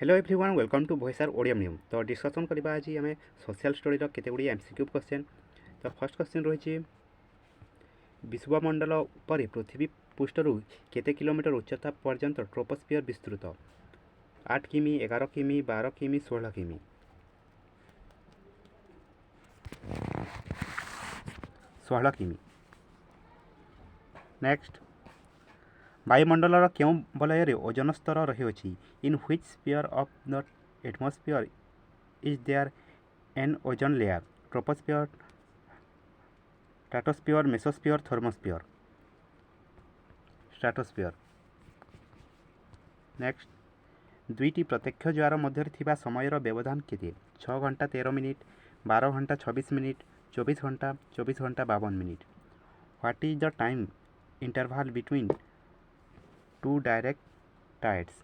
Hello everyone welcome to भॉइसर Odia medium. तो discussion करबा आज आम सोशल स्टडी केतेगुड़ी एमसीक्यू क्वेश्चन। तो फर्स्ट क्वेश्चन रही विश्वमंडल पर पृथ्वी पृष्ठर केते किलोमीटर उच्चता पर्यंत ट्रोपोस्फियर विस्तृत? 8 किमी, 11 किमी, 12 किमी, 16 किमी। 16 किमी। नेक्स्ट, वायुमंडल क्यों वलय ओजोन स्तर रही? In which sphere of the atmosphere is there an ozone layer? Troposphere, stratosphere, mesosphere, thermosphere? Stratosphere. Next, दुईटी प्रत्यक्ष ज्वार मध्य समय व्यवधान केते? 6 घंटा 13 मिनिट, 12 घंटा 26 मिनिट, 24 घंटा 52 minute. What is the time interval between two direct tides?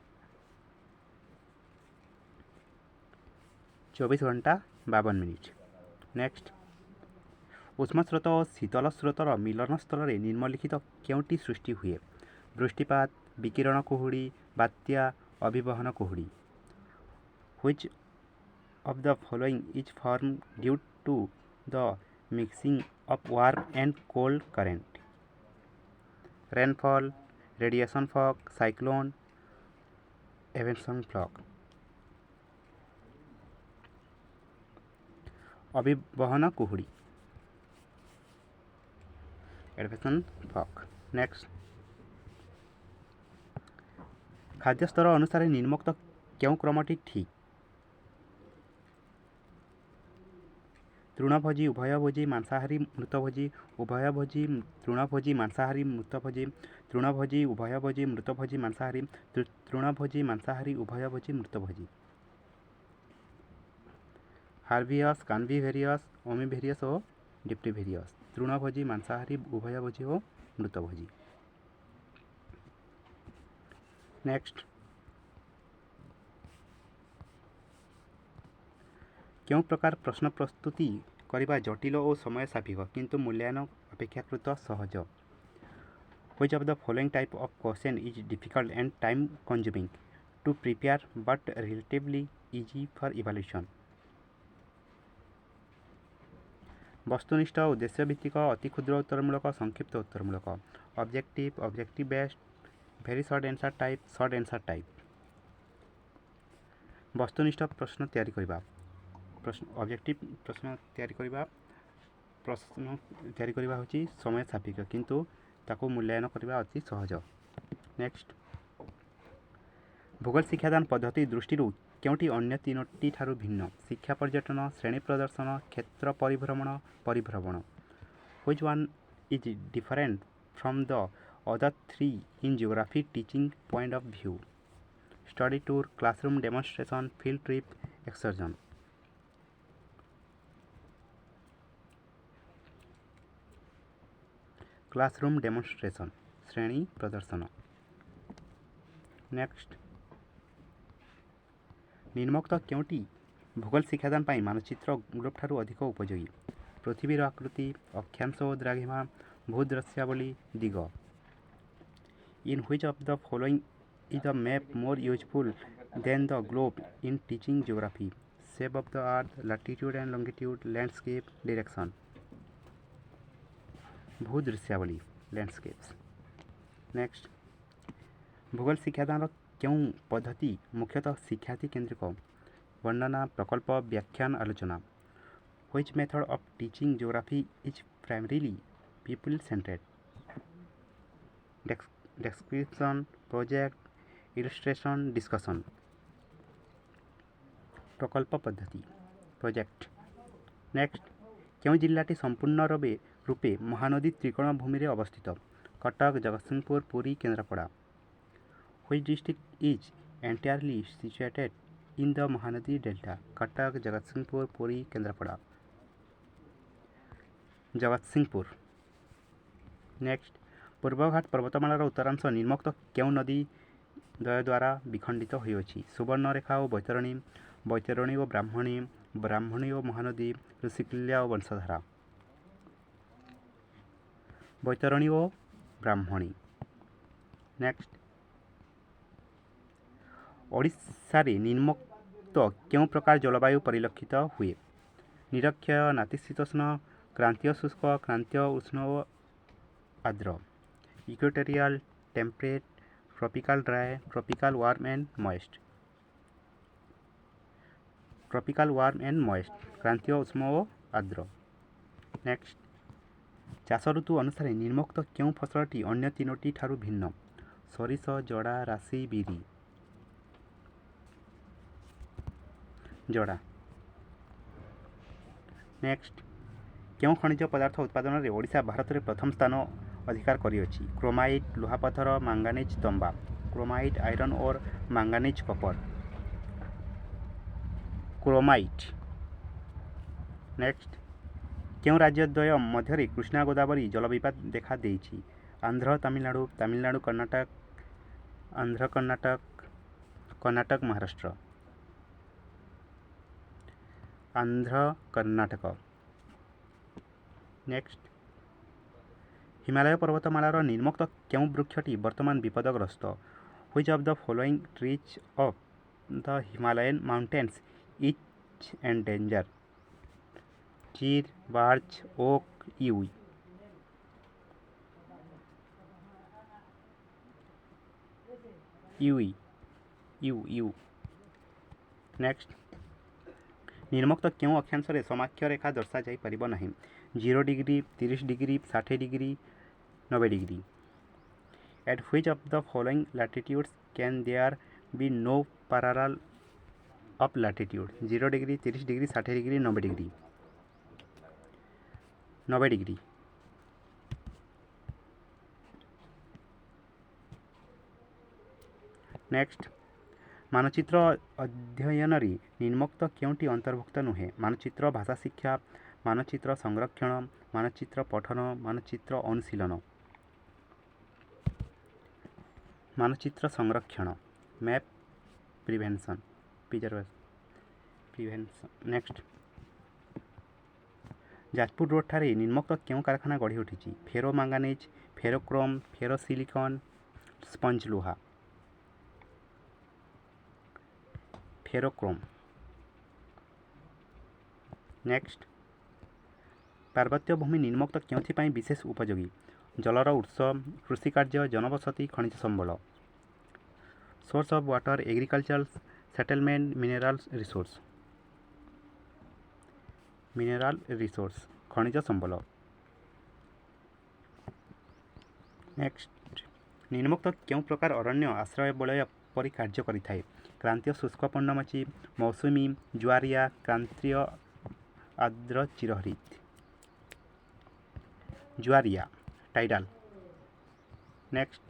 24 घंटा 52 मिनिट। नेक्स्ट, उष्म स्रोत और शीतल स्रोतर मिलन स्थल निम्नलिखित क्योंटी सृष्टि हुए? वृष्टिपात, विकिरण कुहुड़ी, बात्या, अभिवहन कुहुड़ी? Which of the following is formed due to the mixing of warm and cold current? Rainfall, radiation fog, cyclone, evaporation fog? अभिवहन कुहुड़ी, एडवेशन फॉग। नेक्स्ट, खाद्य स्तर अनुसार निम्नोक्त क्यों क्रमटी ठीक? तृणभोजी, उभयभोजी, मांसाहारी, मृतभोजी, उभयभोजी, तृणभोजी, मांसाहारी, मृतभोजी, तृणभोजी, उभयभोजी, मृतभोजी, मांसाहारी, तृणभोजी, मांसाहारी, उभयभोजी, मृतभोजी? हार्वियस, कान्विवेरियस, ओमिवेरियस और डिप्टिवेरियस? तृणभोजी, मांसाहारी, उभयभोजी और मृतभोजी? नेक्स्ट, क्यों प्रकार प्रश्न प्रस्तुति करने जटिल और समय सापेक्ष किंतु मूल्यांकन अपेक्षाकृत सहज? Which of the following type of question is difficult and time consuming to prepare but relatively easy for evaluation? वस्तुनिष्ठ, उद्देश्यभित्तिक, अति क्षुद्र उत्तरमूलक, संक्षिप्त उत्तरमूलक? Objective, objective based, very short answer type, short answer type? वस्तुनिष्ठ प्रश्न तैयारी करबा, प्रश्न ऑब्जेक्टिव प्रश्न तैयारी करबा, प्रश्न तैयारी करबा होची समय सापेक्ष किंतु ताको मूल्यांकन करबा अति सहज। नेक्स्ट, भूगोल शिक्षादान पद्धति दृष्टि क्योंटी अन्य तीनोटी ठारू भिन्न? शिक्षा पर्यटन, श्रेणी प्रदर्शन, क्षेत्र परिभ्रमण, परिभ्रमण? Which one is different from the other three in geography teaching point of view? Study tour, classroom demonstration, field trip, excursion? Classroom demonstration, श्रेणी प्रदर्शन। नेक्स्ट, निम्नोक्त क्योंटी भूगोल शिक्षादान पाई मानचित्र ग्रुप ठारू अधिक उपयोगी? पृथ्वीर आकृति, अक्षांश और द्राघिमा, भूदृश्यावली, दिग? In which of the following is the map more useful than the globe in teaching geography? Shape of the earth, latitude and longitude, landscape, direction? भूदृश्यावली, लैंडस्केप्स। नेक्स्ट, भूगोल शिक्षादान क्यों पद्धति मुख्यतः शिक्षार्थी केन्द्रिक? वर्णना, प्रकल्प, व्याख्यान, आलोचना? Which method of teaching geography is primarily people centred? Description, project, illustration, discussion? प्रकल्प पद्धति, प्रोजेक्ट। नेक्स्ट, क्यों जिल्लाटी संपूर्ण रूपे महानदी त्रिकोण भूमि रे अवस्थित? Cuttack, Jagatsinghpur, Puri, Kendrapara? Which district is entirely situated in the Mahanadi delta? Cuttack, Jagatsinghpur, Puri, Kendrapara? Jagatsinghpur. Next, पूर्वघाट पर्वतमालार उत्तरांश निम्नोक्त क्यों नदी द्वय द्वारा विखंडित होइछि? सुवर्णरेखा और बैतरणी, बैतरणी और ब्राह्मणी, ब्राह्मणी और महानदी, ऋषिकुल्या और वंशधारा? बैतरणी और ब्राह्मणी। नेक्स्ट, ओडिशा रे निम्नोक्त केउं प्रकार जलवायु परिलक्षित हुए? निरक्षीय, नातिशीतोष्ण, क्रांतीय शुष्क, क्रांतीय उष्ण व आर्द्र, equatorial, temperate, tropical dry, tropical warm and moist. Tropical warm and moist, क्रांतीय उष्ण व आर्द्र। नेक्स्ट, चाष ऋतु अनुसार निम्नोक्त केउं फसलटी अन्य तीनोटी ठारू भिन्न? सरिष, जड़ा, राशि, बिरी। जड़ा। नेक्स्ट, केउं खनिज पदार्थ उत्पादन रे ओडिशा भारत में प्रथम स्थान अधिकार करिअछि? क्रोमाइट, लुहापथर, मांगानिज, तंबा। क्रोमाइट, आयरन और मांगानिज, कपर। क्रोमाइट। नेक्स्ट, केउं राज्यद्वय मध्य कृष्णा गोदावरी जलविवाद देखा देइछि? आंध्र, तमिलनाडु, तमिलनाडु, कर्नाटक, आंध्र, कर्नाटक, कर्नाटक, महाराष्ट्र। आंध्र, कर्नाटक। नेक्स्ट, हिमालय पर्वतमालार निम्नोक्त केउं वृक्षटी वर्तमान विपदग्रस्त? Which of the following trees of the Himalayan mountains is endanger? Chir, birch, okay, इवी। इवी। यू। नेक्स्ट, निम्नोक्त केउं अक्षांश रे समाक्ष रेखा दर्शा जाई परिबो नाही? 0 degree, 30 degree, 60 degree, 90 degree. At which of the following latitudes can there be no parallel of latitude? 0 degree, 30 degree, 60 degree, 90 degree. 90 degree. Next, मानचित्र अध्ययन रे निम्नोक्त केउंटी अंतर्भुक्त नुहे? मानचित्र भाषा शिक्षा, मानचित्र संरक्षण, मानचित्र पठन, मानचित्र अनुशीलन। मानचित्र संरक्षण, map prevention, prevention. Next, Jajpur road ठारे निम्नोक्त केउं कारखाना गढ़ी उठिछि? Ferro manganese, ferrochrome, ferro silicon, sponge लुहा। फेरोक्रोम। नेक्स्ट, पार्वत्य भूमि निम्नोक्त केउंथि विशेष उपयोगी? जलर उत्स, कृषिकार्य, जनबसति, खनिज संबल। Source of water, agriculture, settlement, mineral resource. Mineral resource, खनिज संबल। नेक्स्ट, निम्नोक्त केउं प्रकार अरण्य आश्रय बलय परि कार्य करिथाए? क्रांतीय शुष्क पर्णमोची, मौसुमी, ज्वारिया, क्रांतीय आर्द्र चिरहरित। ज्वारिया, टाइडाल। नेक्स्ट,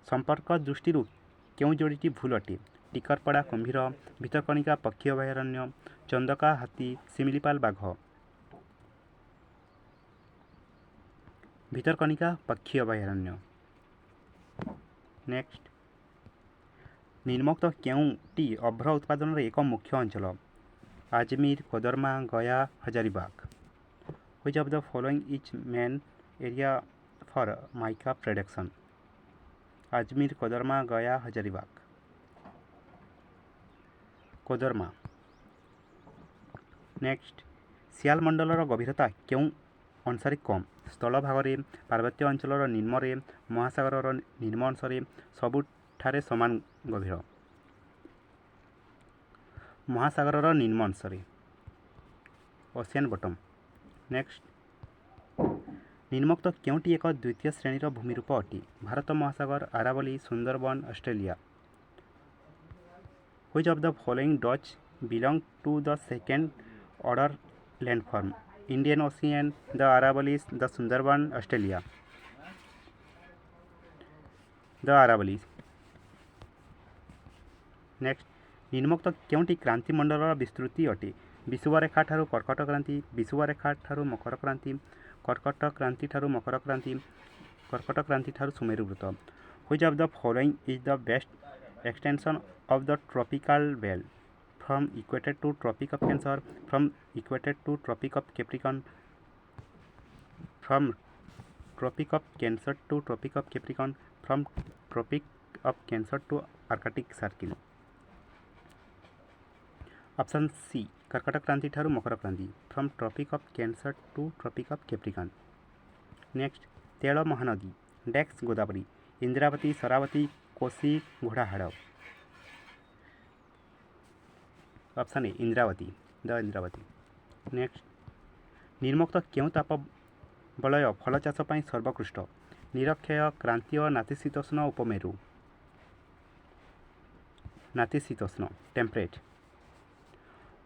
संपर्क दृष्टि केउं जोड़ीटी भूल अटे? टिकरपड़ा कुंभीर, भितरकनिका पक्षी अभयारण्य, चंदका हाथी, सिमिलीपाल बाघ। भितरकनिका पक्षी अभयारण्य। नेक्स्ट, निम्नोक्त केउंटी अभ्र उत्पादन रे एक मुख्य अंचल? Ajmer, Koderma, Gaya, Hazaribagh. Which of the following is main area for mica production? Ajmer, Koderma, Gaya, Hazaribagh. Koderma. Next, सियाल मंडलर गभीरता केउं अंशरे कम? स्थल भागरे, पार्वत्य अंचलर निम्नरे, महासागरर निम्न अंशरे, सबुठारे समान गभीर। महासागरर निम्न अंशरे, ओशियन बॉटम। नेक्स्ट, निम्नोक्त केउंटी एक द्वितीय श्रेणीर भूमिरूप अटे? भारत महासागर, Aravalli, Sundarban, Australia. Which of the following does belong to the second order landform? Indian ocean, the Aravallis, the Sundarban, Australia. The Aravallis. Next, निम्नोक्त केउंटी क्रांति मंडलर विस्तृति अटे? विषुवरेखा ठारू कर्कट क्रांति, विषुवरेखा ठारू मकर क्रांति, कर्कट क्रांति ठारू मकर क्रांति, कर्कट क्रांति ठारू सुमेरु वृत्त। Which of the following is the best extension of the tropical belt? From equator to tropic of Cancer, from equator to tropic of Capricorn, from tropic of cancer to tropic of Capricorn, from Tropic of Cancer to Arctic Circle. Option C कर्कट क्रांति ठारू मकर क्रांति from tropic of cancer to tropic of capricorn. Next Tel Mahanadi डेक्स गोदावरी इंद्रावती शरावती कोसी घोड़ाहाड़. Option A Indravati the Indravati. Next निर्मुक्त क्यों ताप बलय फल चाष पाई सर्वोत्कृष्ट निरक्षय क्रांतीय नातिशीतोष्ण उपमेरु. नातिशीतोष्ण temperate.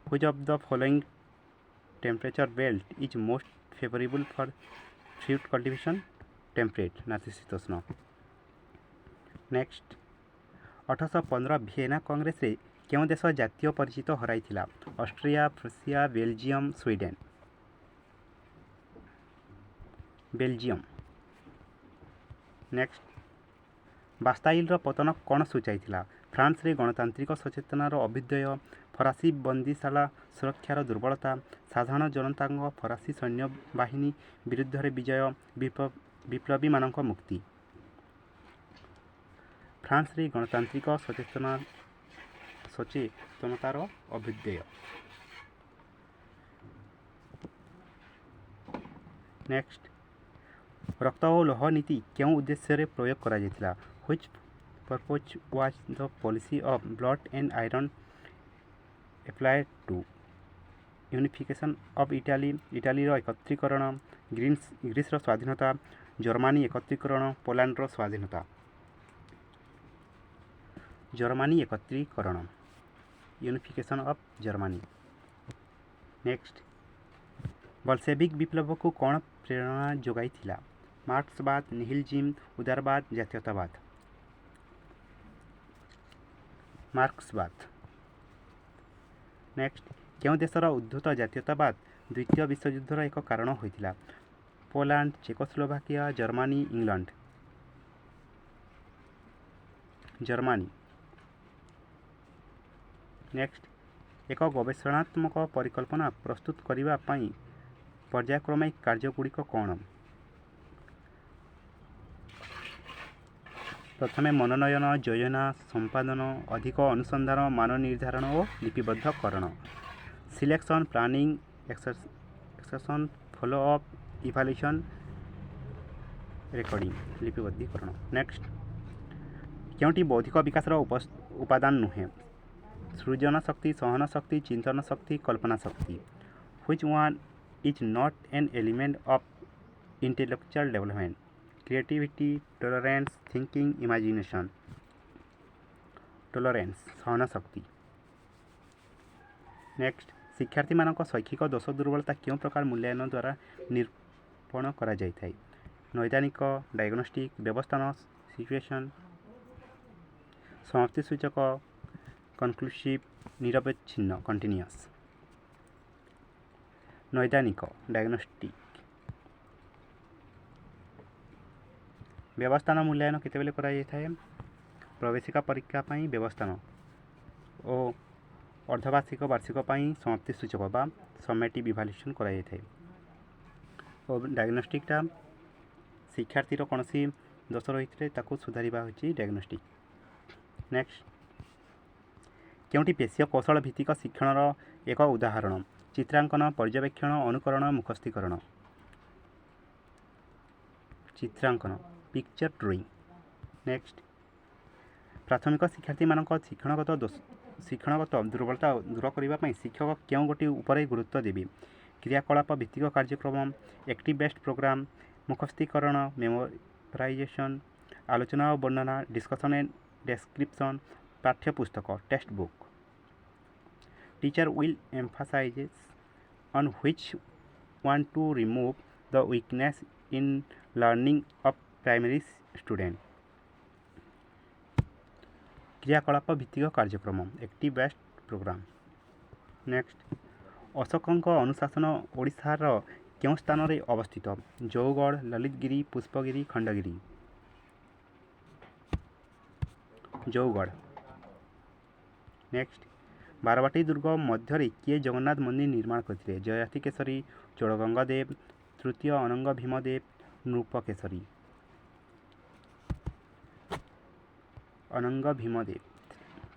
Which of the following temperature belt is most favorable for fruit cultivation? Temperate नातिशीतोष्ण. नेक्स्ट 1815 ଭିଏନା କଂଗ୍ରେସରେ କେଉଁ ଦେଶ ଜାତୀୟ ପରିଚିତ ହରାଇଥିଲା? Austria Prussia Belgium Sweden. Belgium. Next ବାସ୍ତାଇଲର ପତନ କ'ଣ ସୂଚାଇଥିଲା? ଫ୍ରାନ୍ସରେ ଗଣତାନ୍ତ୍ରିକ ସଚେତନାର ଅଭ୍ୟୁଦୟ ଫରାସୀ ବନ୍ଦୀଶାଳା ସୁରକ୍ଷାର ଦୁର୍ବଳତା ସାଧାରଣ ଜନତାଙ୍କ ଫରାସୀ ସୈନ୍ୟବାହିନୀ ବିରୁଦ୍ଧରେ ବିଜୟ ବିପ୍ଳବୀମାନଙ୍କ ମୁକ୍ତି. ଫ୍ରାନ୍ସରେ ଗଣତାନ୍ତ୍ରିକ ସଚେତନତାର ଅଭ୍ୟୁଦୟ. ନେକ୍ସଟ ରକ୍ତ ଓ ଲୌହ ନୀତି କେଉଁ ଉଦ୍ଦେଶ୍ୟରେ ପ୍ରୟୋଗ କରାଯାଇଥିଲା? Which purpose was the policy of blood and iron applied to? Unification of इटालीर एकत्रीकरण ग्रीसर स्वाधीनता जर्मानी एकत्रीकरण पोलैंडर स्वाधीनता. जर्मानी एकत्रीकरण unification of Germany. Next Bolshevik विप्लव को कौन प्रेरणा जोगाई? मार्क्सवाद निहिलिज्म उदारवाद जातीयतावाद. मार्क्सवाद. नेक्स्ट क्यों देशर उद्धत जातीयतावाद द्वितीय विश्वयुद्धर एक कारण होता? Poland Czechoslovakia Germany England. Germany. Next एक गवेषणात्मक परिकल्पना प्रस्तुत करने पर्यायक्रमिक कार्यगुड़िक कौन? प्रथम मनोनयन योजना संपादन अधिक अनुसंधान मान निर्धारण और लिपिबद्धकरण. Selection planning execution follow up evaluation recording लिपिबद्धीकरण. नेक्स्ट क्योंटी बौद्धिक विकासर उपादान नुहे? सृजन शक्ति सहन शक्ति चिंतन शक्ति कल्पना शक्ति. Which one is not an element of intellectual development? Creativity tolerance thinking imagination. Tolerance सहन शक्ति. नेक्स्ट शिक्षार्थी मानक शैक्षिक दोष दुर्बलता क्यों प्रकार मूल्यांकन द्वारा निरूपण करा जायथाय? नैदानिक डायग्नोस्टिक व्यवस्थान सिचुएशन समाप्ति सूचक कनक्लूसिव निरवच्छिन्न कंटिन्यूअस. नैदानिक डायग्नोस्टिक. व्यवस्थान मूल्यांकन केतेबेले करा जायथाय? प्रवेशिका परीक्षा पाई व्यवस्थान और अर्धवार्षिक वार्षिक पाई समाप्ति सूचक बा समेटिव इवैल्यूएशन करा जायथाय. और डायग्नोस्टिकटा शिक्षार्थीर कौन दोष रही ताकू सुधारिबा होची डायग्नोस्टिक. नेक्स्ट क्योंटी पेशीय कौशल भित्तिक शिक्षण एक उदाहरण? चित्रांकन पर्यवेक्षण अनुकरण मुखस्थीकरण. चित्रांकन पिक्चर ड्रॉइंग. नेक्स्ट प्राथमिक शिक्षार्थी मानक शिक्षणगत दुर्बलता दूर करने शिक्षक क्यों गोटे उपरे गुरुत्व देवी? क्रियाकलाप भित्तिक कार्यक्रम एक्टिव बेस्ड प्रोग्राम मुखस्थीकरण मेमोराइजेशन आलोचना और वर्णना डिस्कशन एंड डेस्क्रिप्शन पाठ्यपुस्तक text book. Teacher will emphasise on which want to remove the weakness in learning of primary student. क्रियाकलाप भित्तिक कार्यक्रम एक्टिव बेस्ड प्रोग्राम. नेक्स्ट अशोकଙ୍କ अनुशासन ओडिशार केउं स्थान रे अवस्थित? जौगढ़ ललितगिरी पुष्पगिरी खंडगिरी. जौगढ़. नेक्स्ट बारवाटी दुर्ग मध्य किए जगन्नाथ मंदिर निर्माण करते? जयाति केसरी चोड़गंगादेव तृतीय अनंग भीमदेव नृपकेसरी. ଅନଙ୍ଗ ଭୀମଦେବ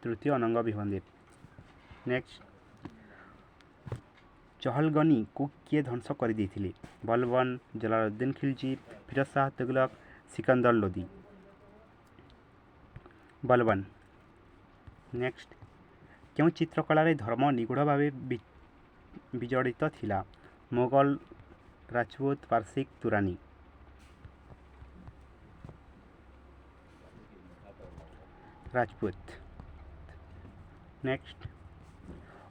ତୃତୀୟ ଅନଙ୍ଗ ଭୀମଦେବ। ନେକ୍ସଟ ଚହଲଗନିକୁ କିଏ ଧ୍ୱଂସ କରିଦେଇଥିଲେ? ବଲବନ, ଜଲାଲୁଦ୍ଦିନ ଖିଲଜି, ଫିରୋଜ ଶାହ ତୁଗଲକ, ସିକନ୍ଦର ଲୋଦି। ବଲବନ। ନେକ୍ସଟ କେଉଁ ଚିତ୍ରକଳାରେ ଧର୍ମ ନିଗୁଢ଼ ଭାବେ ବିଜଡ଼ିତ ଥିଲା? ମୋଗଲ, ରାଜପୁତ, ପାରସିକ, ତୁରାନୀ। ରାଜପୁତ। ନେକ୍ସଟ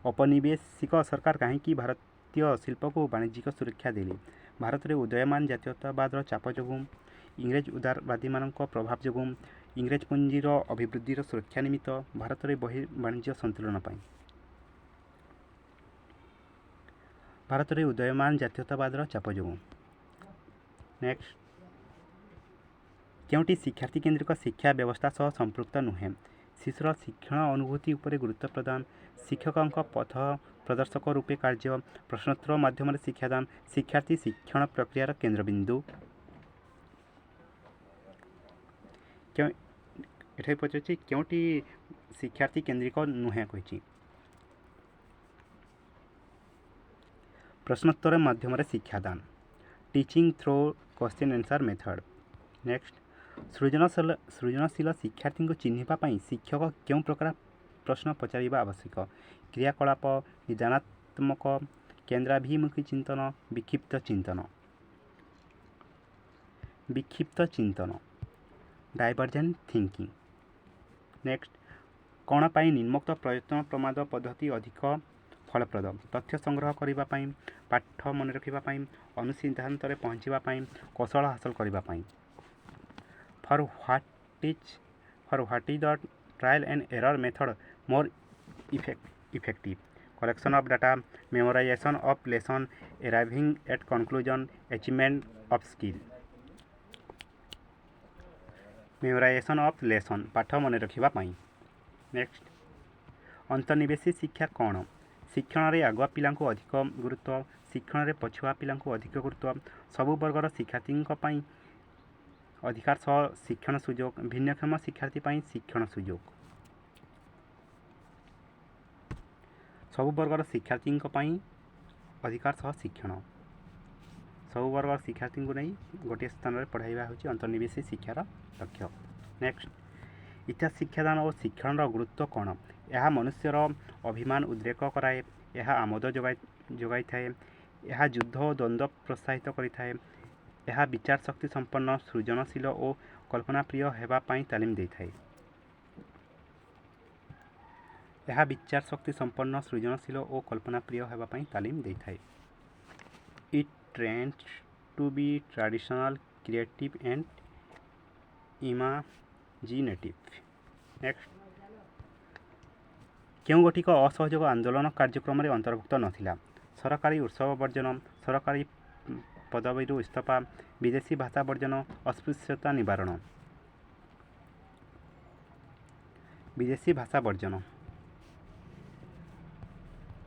ଔପନିବେଶିକ ସରକାର କାହିଁକି ଭାରତୀୟ ଶିଳ୍ପକୁ ବାଣିଜ୍ୟିକ ସୁରକ୍ଷା ଦେଲେ? ଭାରତରେ ଉଦୟମାନ ଜାତୀୟତାବାଦର ଚାପ ଯୋଗୁଁ, ଇଂରେଜ ଉଦାରବାଦୀମାନଙ୍କ ପ୍ରଭାବ ଯୋଗୁଁ, ଇଂରେଜ ପୁଞ୍ଜିର ଅଭିବୃଦ୍ଧିର ସୁରକ୍ଷା ନିମିତ୍ତ, ଭାରତରେ ବାଣିଜ୍ୟ ସନ୍ତୁଳନ ପାଇଁ। ଭାରତରେ ଉଦୟମାନ ଜାତୀୟତାବାଦର ଚାପ ଯୋଗୁଁ। ନେକ୍ସଟ କେଉଁଟି ଶିକ୍ଷାର୍ଥୀ କେନ୍ଦ୍ରିକ ଶିକ୍ଷା ବ୍ୟବସ୍ଥା ସହ ସମ୍ପୃକ୍ତ ନୁହେଁ? ଶିଶୁର ଶିକ୍ଷଣ ଅନୁଭୂତି ଉପରେ ଗୁରୁତ୍ୱ ପ୍ରଦାନ, ଶିକ୍ଷକଙ୍କ ପଥ ପ୍ରଦର୍ଶକ ରୂପେ କାର୍ଯ୍ୟ, ପ୍ରଶ୍ନୋତ୍ତର ମାଧ୍ୟମରେ ଶିକ୍ଷାଦାନ, ଶିକ୍ଷାର୍ଥୀ ଶିକ୍ଷଣ ପ୍ରକ୍ରିୟାର କେନ୍ଦ୍ରବିନ୍ଦୁ। ଏଠାରେ ପଚାରୁଛି କେଉଁଟି ଶିକ୍ଷାର୍ଥୀ କେନ୍ଦ୍ରିକ ନୁହେଁ କହିଛି? ପ୍ରଶ୍ନୋତ୍ତର ମାଧ୍ୟମରେ ଶିକ୍ଷାଦାନ, teaching throw question answer method. Next ସୃଜନଶୀଳ ଶିକ୍ଷାର୍ଥୀଙ୍କୁ ଚିହ୍ନିବା ପାଇଁ ଶିକ୍ଷକ କେଉଁ ପ୍ରକାର ପ୍ରଶ୍ନ ପଚାରିବା ଆବଶ୍ୟକ? କ୍ରିୟାକଳାପ, ନିଦାନାତ୍ମକ, କେନ୍ଦ୍ରାଭିମୁଖୀ ଚିନ୍ତନ, ବିକ୍ଷିପ୍ତ ଚିନ୍ତନ। ବିକ୍ଷିପ୍ତ ଚିନ୍ତନ, ଡାଇଭର୍ଜେଣ୍ଟ ଥିଙ୍କିଂ। ନେକ୍ସଟ କ'ଣ ପାଇଁ ନିମ୍ନୋକ୍ତ ପ୍ରୟତ୍ନ ପ୍ରମାଦ ପଦ୍ଧତି ଅଧିକ ଫଳପ୍ରଦ? ତଥ୍ୟ ସଂଗ୍ରହ କରିବା ପାଇଁ, ପାଠ ମନେ ରଖିବା ପାଇଁ, ଅନୁସିଦ୍ଧାନ୍ତରେ ପହଞ୍ଚିବା ପାଇଁ, କୌଶଳ ହାସଲ କରିବା ପାଇଁ। For what is the trial and error method more effective? Collection of data, memorization of lesson, arriving at conclusion, achievement of skill. Memorization of lesson, ପାଠ ମନେ ରଖିବା ପାଇଁ। ନେକ୍ସଟ ଅନ୍ତର୍ନିବେଶୀ ଶିକ୍ଷା କ'ଣ? ଶିକ୍ଷଣରେ ଆଗୁଆ ପିଲାଙ୍କୁ ଅଧିକ ଗୁରୁତ୍ୱ, ଶିକ୍ଷଣରେ ପଛୁଆ ପିଲାଙ୍କୁ ଅଧିକ ଗୁରୁତ୍ୱ, ସବୁ ବର୍ଗର ଶିକ୍ଷାର୍ଥୀଙ୍କ ପାଇଁ ଅଧିକାର ସହ ଶିକ୍ଷଣ ସୁଯୋଗ, ଭିନ୍ନକ୍ଷମ ଶିକ୍ଷାର୍ଥୀ ପାଇଁ ଶିକ୍ଷଣ ସୁଯୋଗ। ସବୁ ବର୍ଗର ଶିକ୍ଷାର୍ଥୀଙ୍କ ପାଇଁ ଅଧିକାର ସହ ଶିକ୍ଷଣ, ସବୁ ବର୍ଗର ଶିକ୍ଷାର୍ଥୀଙ୍କୁ ନେଇ ଗୋଟିଏ ସ୍ଥାନରେ ପଢ଼ାଇବା ହେଉଛି ଅନ୍ତର୍ନିବେଶୀ ଶିକ୍ଷାର ଲକ୍ଷ୍ୟ। ନେକ୍ସଟ ଇତିହାସ ଶିକ୍ଷାଦାନ ଓ ଶିକ୍ଷଣର ଗୁରୁତ୍ୱ କ'ଣ? ଏହା ମନୁଷ୍ୟର ଅଭିମାନ ଉଦ୍ରେକ କରାଏ, ଏହା ଆମୋଦ ଯୋଗାଇଥାଏ, ଏହା ଯୁଦ୍ଧ ଓ ଦ୍ୱନ୍ଦ୍ୱ ପ୍ରୋତ୍ସାହିତ କରିଥାଏ, ଏହା ବିଚାର ଶକ୍ତି ସମ୍ପନ୍ନ, ସୃଜନଶୀଳ ଓ କଳ୍ପନାପ୍ରିୟ ହେବା ପାଇଁ ତାଲିମ ଦେଇଥାଏ। ଏହା ବିଚାର ଶକ୍ତି ସମ୍ପନ୍ନ, ସୃଜନଶୀଳ ଓ କଳ୍ପନାପ୍ରିୟ ହେବା ପାଇଁ ତାଲିମ ଦେଇଥାଏ। It trains to be traditional, creative and imaginative. Next କେଉଁ ଗୋଟିକ ଅସହଯୋଗ ଆନ୍ଦୋଳନ କାର୍ଯ୍ୟକ୍ରମରେ ଅନ୍ତର୍ଭୁକ୍ତ ନଥିଲା? ସରକାରୀ ଉତ୍ସବ ବର୍ଜନ, ସରକାରୀ ପଦବୀରୁ ଇସ୍ତଫା, ବିଦେଶୀ ଭାଷା ବର୍ଜନ, ଅସ୍ପୃଶ୍ୟତା ନିବାରଣ। ବିଦେଶୀ ଭାଷା ବର୍ଜନ।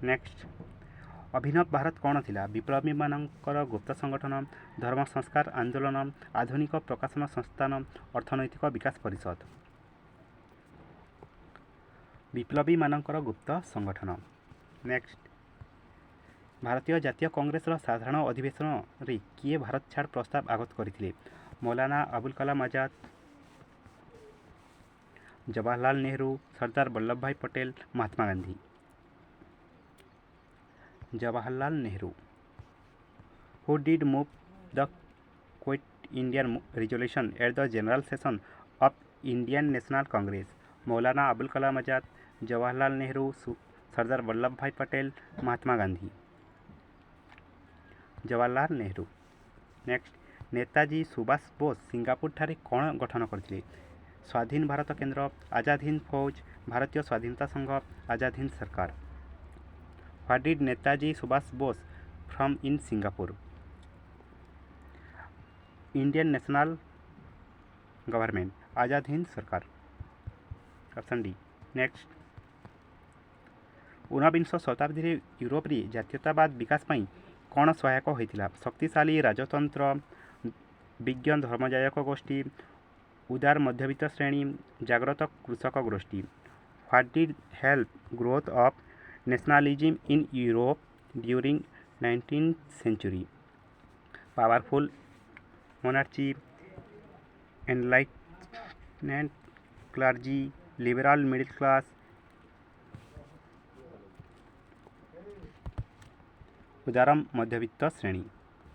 ନେକ୍ସଟ ଅଭିନବ ଭାରତ କ'ଣ ଥିଲା? ବିପ୍ଳବୀମାନଙ୍କର ଗୁପ୍ତ ସଂଗଠନ, ଧର୍ମ ସଂସ୍କାର ଆନ୍ଦୋଳନ, ଆଧୁନିକ ପ୍ରକାଶନ ସଂସ୍ଥାନ, ଅର୍ଥନୈତିକ ବିକାଶ ପରିଷଦ। ବିପ୍ଳବୀମାନଙ୍କର ଗୁପ୍ତ ସଂଗଠନ। ନେକ୍ସଟ ଭାରତୀୟ ଜାତୀୟ କଂଗ୍ରେସର ସାଧାରଣ ଅଧିବେଶନରେ କିଏ ଭାରତ ଛାଡ଼ ପ୍ରସ୍ତାବ ଆଗତ କରିଥିଲେ? ମୌଲାନା ଆବୁଲ କଲାମ ଆଜାଦ, ଜବାହରଲାଲ ନେହେରୁ, ସର୍ଦ୍ଦାର ବଲ୍ଲଭ ଭାଇ Patel, Mahatma Gandhi. Jawaharlal Nehru. Who did move the Quit India resolution at the General Session of Indian National Congress? Maulana Abul Kalam Azad, Jawaharlal Nehru, Sardar Vallabh भाई पटेल, महात्मा गांधी। जवाहरलाल नेहरू। नेक्स्ट नेताजी सुभाष बोस सिंगापुर ठारे कौन गठन करथिले? स्वाधीन भारत केंद्र, आजाद हिंद फौज, भारतीय स्वाधीनता संघ, आजाद Hind Sarkar. What did Netaji Subhash Bose from in Singapore? Indian national government, Azad Hind Sarkar. Option D. Next ऊनविंश शताब्दी यूरोप रे जातीयतावाद विकास पाई कौन सहायक होता? शक्तिशाली राजतंत्र, विज्ञ धर्मजायक गोष्ठी, उदार मध्यवित्त श्रेणी, जाग्रत कृषक गोष्ठी। What did help growth of nationalism in Europe during 19th century? Powerful monarchy, enlightenment clergy, liberal middle class. उदार मध्यवित्त श्रेणी,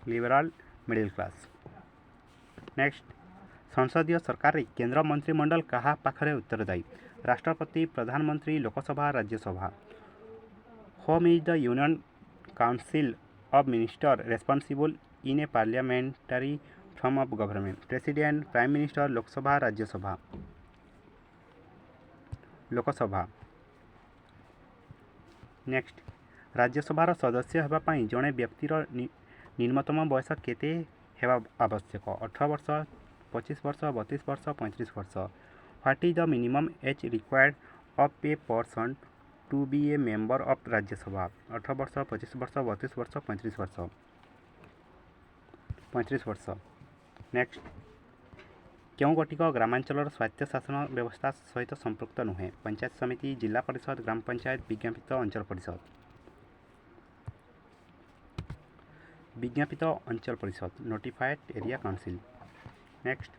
लिबरल मिडिल क्लास। नेक्स्ट, संसदीय सरकार रे केंद्र मंत्रिमंडल कहा पाखरे उत्तरदायी? राष्ट्रपति, प्रधानमंत्री, Lok Sabha, Rajya Sabha. Whom is the union council of minister responsible in a parliamentary form of government? President, prime minister, Lok Sabha, Rajya Sabha. Lok Sabha. Next, राज्यसभार सदस्य हेबा पई जणे व्यक्तिर निम्नतम बयस केते हेबा आवश्यक? 18 वर्ष, 25 वर्ष, 32 वर्ष, 35 वर्ष। What is the minimum age required of a person to be a member of Rajya Sabha? 18 वर्ष, 25 वर्ष, 32 वर्ष, 35 वर्ष। 35 वर्ष। नेक्स्ट, क्यों गोटिक ग्रामांचल स्वायत्त शासन व्यवस्था सहित संपृक्त नुहे? पंचायत समिति, जिला परिषद, ग्राम पंचायत, विज्ञापित अंचल परिषद। विज्ञापित अंचल परिषद, नोटिफाइड एरिया काउंसिल। नेक्स्ट,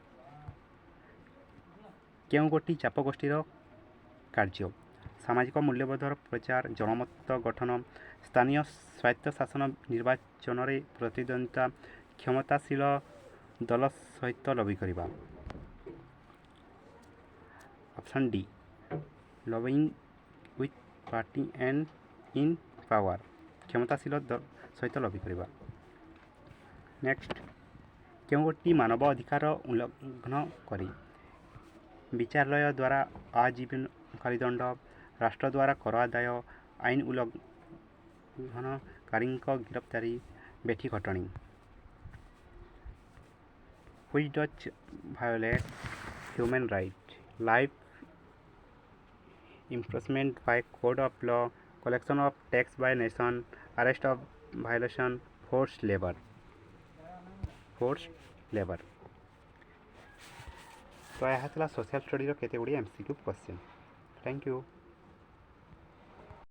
क्यों गोटी चाप गोष्ठीर कार्य? सामाजिक मूल्यबोधर प्रचार, जनमत गठन, स्थानीय स्वायत्त शासन निर्वाचन रे प्रतिद्वंदिता, क्षमताशील दल सहित लबी करिबा। Option D, lobbying with party and in power, क्षमताशील दल सहित लबी करिबा। नेक्स्ट, क्यों गोटी मानव अधिकार उल्लंघन करी? विचारालय द्वारा आजीवन कारादंड, राष्ट्र द्वारा कर आदाय, आईन उल्लंघनकारी गिरफ्तारी, बेठी घटणी। Which does violate human right? Life imprisonment by code of law, collection of tax by nation, arrest of violation, forced labor. forced labor. तो यह सोशल स्टडी केते Gudi MCQ question. Thank you.